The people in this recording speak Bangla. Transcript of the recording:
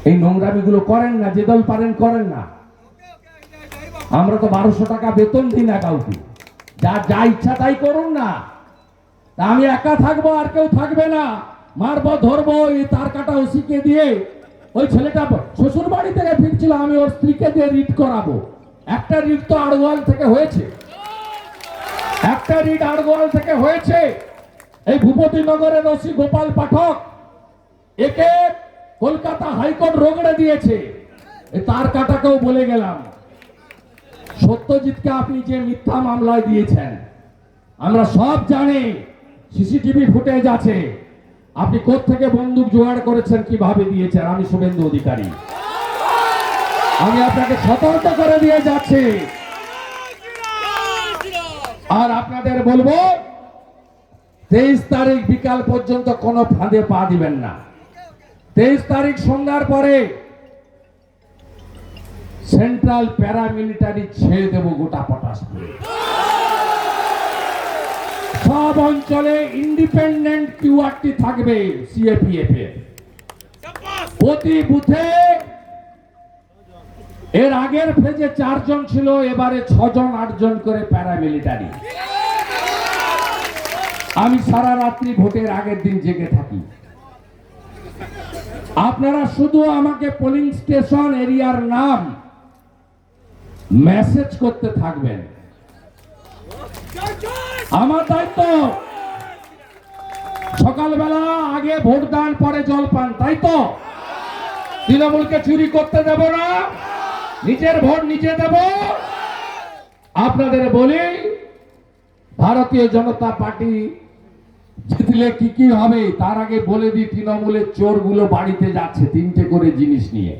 এই নোংরামিগুলো করেন না, যে দল পারেন করেন না। আমরা তো 1200 টাকা বেতন দিই না কাউকে, যা যা ইচ্ছা তাই করুন না। তা আমি একা থাকবো আর কেউ থাকবে না, মারবো ধরবো, এই তার কাটা ওসিকে দিয়ে। ওই ছেলেটা শ্বশুর বাড়ি থেকে ফিরছিল, আমি ওর স্ত্রীকে দিয়ে রিট করাবো। একটা রিট তো আড়গোয়াল থেকে হয়েছে, একটা রিট আড়গোয়াল থেকে হয়েছে। এই ভূপতিনগরের ওসি গোপাল পাঠক, একে কলকাতা হাইকোর্ট রগড়ে দিয়েছে। তার কাটাকেও বলে গেলাম, সত্যজিৎকে আপনি যে মিথ্যা মামলায় দিয়েছেন আমরা সব জানি, সিসিটিভি ফুটেজ আছে। আপনি কোত্থেকে বন্দুক জোগাড় করেছেন, কিভাবে দিয়েছেন, আমি শুভেন্দু অধিকারী, আমি আপনাকে সতর্ক করে দিয়ে যাচ্ছি। আর আপনাদের বলবো 23 তারিখ বিকাল পর্যন্ত কোনো ফাঁদে পা দিবেন না। 23 তারিখ সন্ধ্যার পরে সেন্ট্রাল প্যারামিলিটারি ছেড়ে দেব গোটা পটাশপুরে। সব অঞ্চলে ইন্ডিপেন্ডেন্ট কিউআরটি থাকবে সিএপিএফ এর। প্রতি বুথে, এর আগের ফেজে 4 জন ছিল, এবারে 6 জন 8 জন করে প্যারামিলিটারি। আমি সারা রাত্রি ভোটের আগের দিন জেগে থাকি। আপনারা শুধু আমাকে পোলিং স্টেশন এরিয়ার নাম মেসেজ করতে থাকবেন। আমার দায়িত্ব সকালবেলা আগে ভোটদান, পরে জলপান, তাই তো? তৃণমূলকে চুরি করতে দেব না, নিজের ভোট নিজে দেব। আপনাদের বলি, ভারতীয় জনতা পার্টি জিতলে কি কি হবে তার আগে বলে দিই, তৃণমূলের চোরগুলো বাড়িতে যাচ্ছে 3টে করে জিনিস নিয়ে।